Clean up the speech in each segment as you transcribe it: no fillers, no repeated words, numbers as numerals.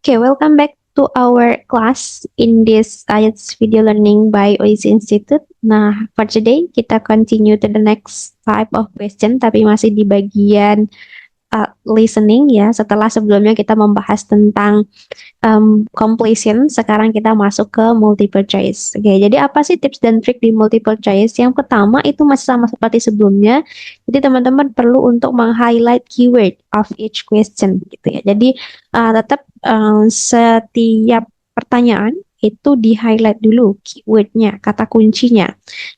Okay, welcome back to our class in this IELTS video learning by OIC Institute. Nah, for today kita continue to the next type of question, tapi masih di bagian listening ya. Setelah sebelumnya kita membahas tentang completion, sekarang kita masuk ke multiple choice. Oke, jadi apa sih tips dan trik di multiple choice? Yang pertama itu masih sama seperti sebelumnya. Jadi teman-teman perlu untuk meng-highlight keyword of each question gitu ya. Jadi tetap setiap pertanyaan itu di-highlight dulu keywordnya, kata kuncinya.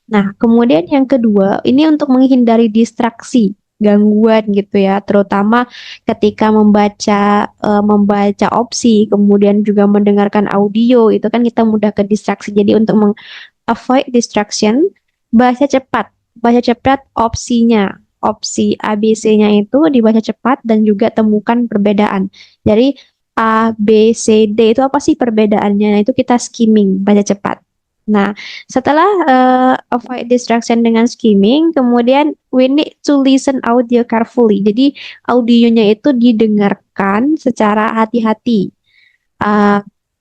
Nah, kemudian yang kedua, ini untuk menghindari distraksi, gangguan gitu ya, terutama ketika membaca opsi, kemudian juga mendengarkan audio, itu kan kita mudah ke distraksi. Jadi untuk avoid distraction, baca cepat opsinya. Opsi ABC-nya itu dibaca cepat dan juga temukan perbedaan. Jadi A, B, C, D itu apa sih perbedaannya? Nah, itu kita skimming, baca cepat. Nah, setelah avoid distraction dengan skimming, kemudian we need to listen audio carefully. Jadi audionya itu didengarkan secara hati-hati.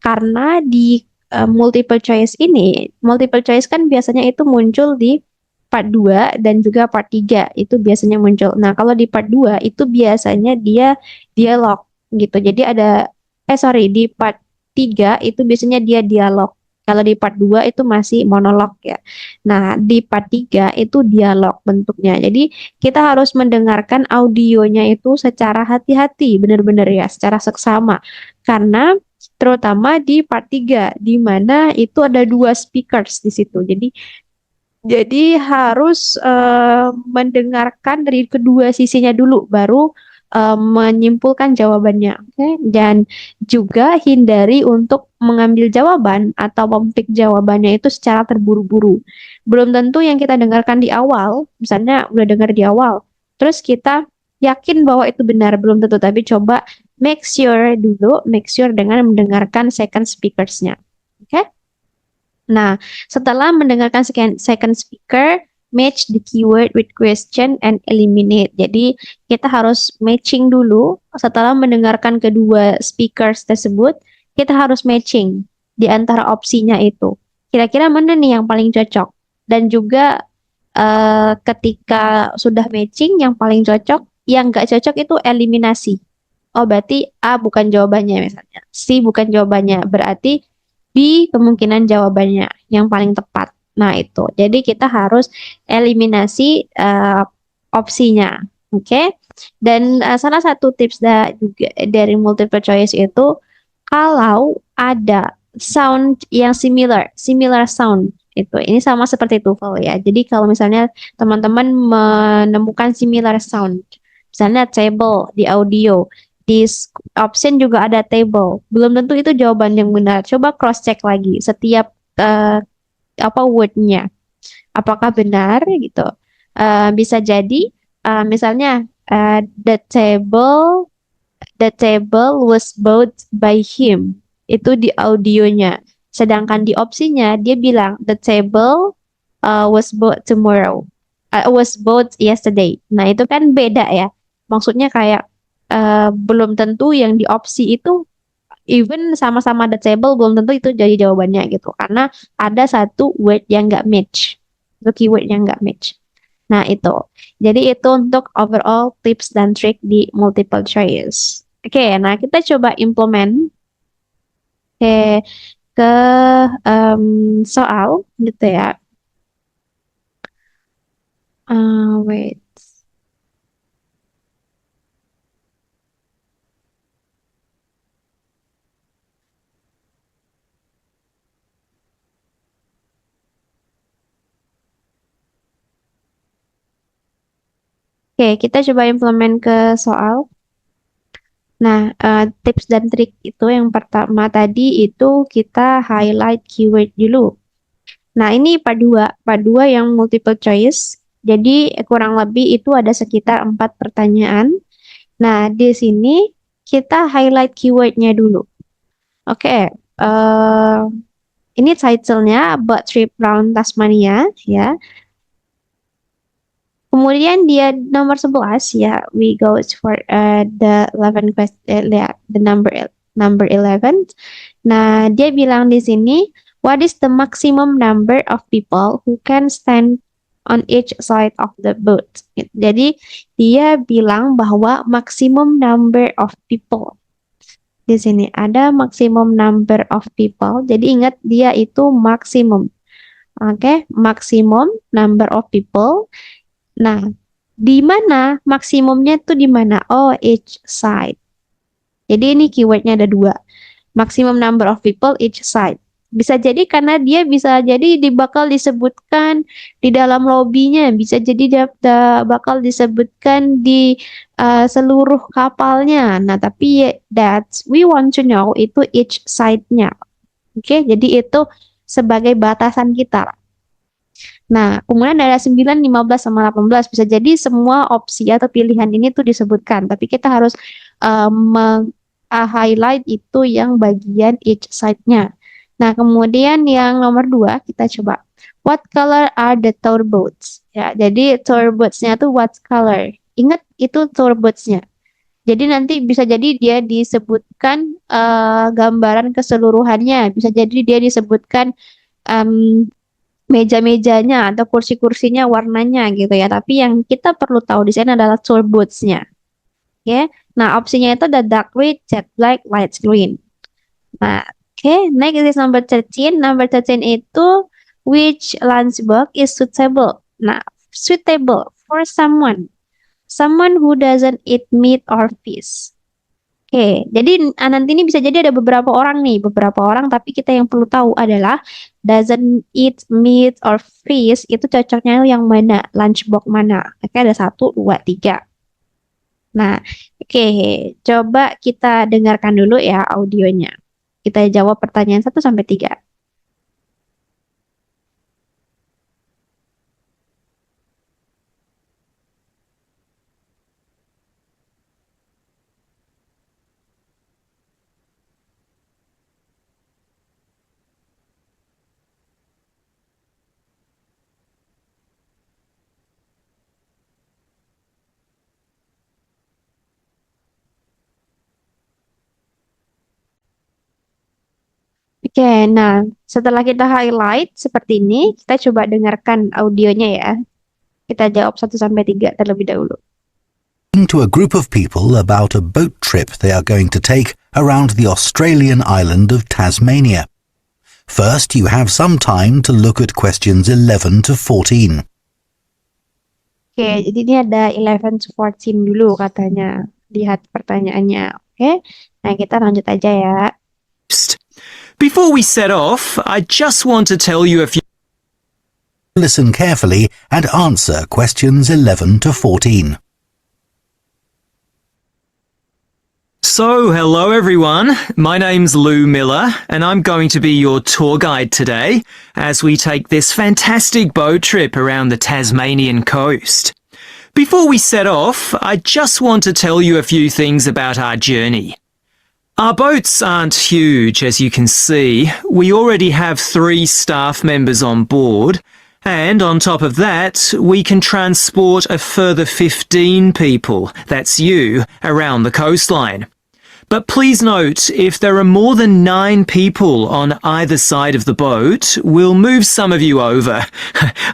Karena di multiple choice kan biasanya itu muncul di part 2 dan juga part 3 itu biasanya muncul. Nah, kalau di part 2 itu biasanya dia dialog gitu. Jadi di part 3 itu biasanya dia dialog. Kalau di part 2 itu masih monolog ya. Nah, di part 3 itu dialog bentuknya. Jadi, kita harus mendengarkan audionya itu secara hati-hati, benar-benar ya, secara seksama. Karena terutama di part 3, di mana itu ada 2 speakers di situ. Jadi harus mendengarkan dari kedua sisinya dulu, baru menyimpulkan jawabannya. Okay? Dan juga hindari untuk mengambil jawaban atau memetik jawabannya itu secara terburu-buru. Belum tentu yang kita dengarkan di awal, misalnya udah dengar di awal, terus kita yakin bahwa itu benar, belum tentu. Tapi coba make sure dengan mendengarkan second speakers-nya. Oke? Okay? Nah, setelah mendengarkan second speaker, match the keyword with question and eliminate. Jadi, kita harus matching dulu. Setelah mendengarkan kedua speakers tersebut, kita harus matching di antara opsinya itu. Kira-kira mana nih yang paling cocok? Dan juga ketika sudah matching, yang paling cocok, yang nggak cocok itu eliminasi. Oh, berarti A bukan jawabannya misalnya. C bukan jawabannya. Berarti B kemungkinan jawabannya yang paling tepat. Nah, itu. Jadi kita harus eliminasi opsinya. Oke. Okay? Dan salah satu tips juga dari multiple choice itu kalau ada sound yang similar sound itu. Ini sama seperti TOEFL ya. Jadi kalau misalnya teman-teman menemukan similar sound, misalnya table di audio, di option juga ada table. Belum tentu itu jawaban yang benar. Coba cross check lagi setiap wordnya. Apakah benar gitu. Bisa jadi misalnya the table was bought by him. Itu di audionya. Sedangkan di opsinya dia bilang the table was bought tomorrow. Was bought yesterday. Nah, itu kan beda ya. Maksudnya kayak belum tentu yang di opsi itu even sama-sama ada table belum tentu itu jadi jawabannya gitu karena ada satu word yang nggak match, itu keyword yang nggak match. Nah, itu jadi itu untuk overall tips dan trik di multiple choice. Oke, nah kita coba implement ke soal gitu ya. Wait. Oke, kita coba implement ke soal. Nah, tips dan trik itu yang pertama tadi itu kita highlight keyword dulu. Nah, ini part 2 yang multiple choice. Jadi kurang lebih itu ada sekitar 4 pertanyaan. Nah, di sini kita highlight keywordnya dulu. Oke, ini title-nya About Trip Round Tasmania ya. Kemudian dia nomor 11 ya, we go for the 11 question, the number number 11. Nah, dia bilang di sini, what is the maximum number of people who can stand on each side of the boat? Jadi, dia bilang bahwa maximum number of people. Di sini ada maximum number of people. Jadi, ingat dia itu maksimum. Oke, maximum number of people. Nah, di mana maksimumnya itu di mana? Oh, each side. Jadi ini keywordnya ada dua. Maximum number of people each side. Bisa jadi karena dia bisa jadi bakal disebutkan di dalam lobbynya. Bisa jadi dia bakal disebutkan di seluruh kapalnya. Nah, tapi that we want to know itu each side-nya. Oke, jadi itu sebagai batasan kita. Nah, kemudian ada 9, 15, sama 18. Bisa jadi semua opsi atau pilihan ini tuh disebutkan. Tapi kita harus highlight itu yang bagian each side-nya. Nah, kemudian yang nomor 2, kita coba. What color are the tour boats? Ya, jadi tour boats-nya tuh what color? Ingat, itu tour boats-nya. Jadi nanti bisa jadi dia disebutkan gambaran keseluruhannya. Bisa jadi dia disebutkan meja-mejanya atau kursi-kursinya warnanya gitu ya. Tapi yang kita perlu tahu di sini adalah tour boats-nya. Oke. Nah, opsinya itu ada dark red, jet black, light green. Nah, next is number 13. Number 13 itu which lunchbox is suitable? Nah, suitable for someone who doesn't eat meat or fish. Jadi nanti ini bisa jadi ada beberapa orang, tapi kita yang perlu tahu adalah doesn't eat meat or fish itu cocoknya yang mana, lunchbox mana. Ada 1, 2, 3. Nah, coba kita dengarkan dulu ya audionya. Kita jawab pertanyaan 1 sampai 3. Nah, setelah kita highlight seperti ini, kita coba dengarkan audionya ya. Kita jawab 1 sampai 3 terlebih dahulu. To a group of people about a boat trip they are going to take around the Australian island of Tasmania. First, you have some time to look at questions 11 to 14. Jadi ini ada 11 to 14 dulu katanya. Lihat pertanyaannya. Nah kita lanjut aja ya. Before we set off, I just want to tell you a few... Listen carefully and answer questions 11 to 14. So, hello everyone. My name's Lou Miller, and I'm going to be your tour guide today as we take this fantastic boat trip around the Tasmanian coast. Before we set off, I just want to tell you a few things about our journey. Our boats aren't huge, as you can see. We already have 3 staff members on board, and on top of that, we can transport a further 15 people, that's you, around the coastline. But please note, if there are more than 9 people on either side of the boat, we'll move some of you over.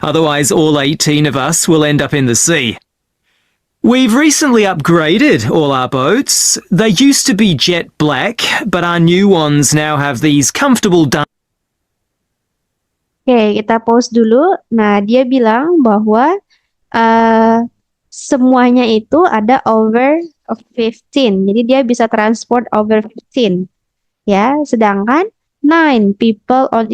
Otherwise, all 18 of us will end up in the sea. We've recently upgraded all our boats. They used to be jet black, but our new ones now have these comfortable... Kita pause dulu. Nah, dia bilang bahwa semuanya itu ada over 15. Jadi dia bisa transport over 15. Ya, sedangkan 9 people on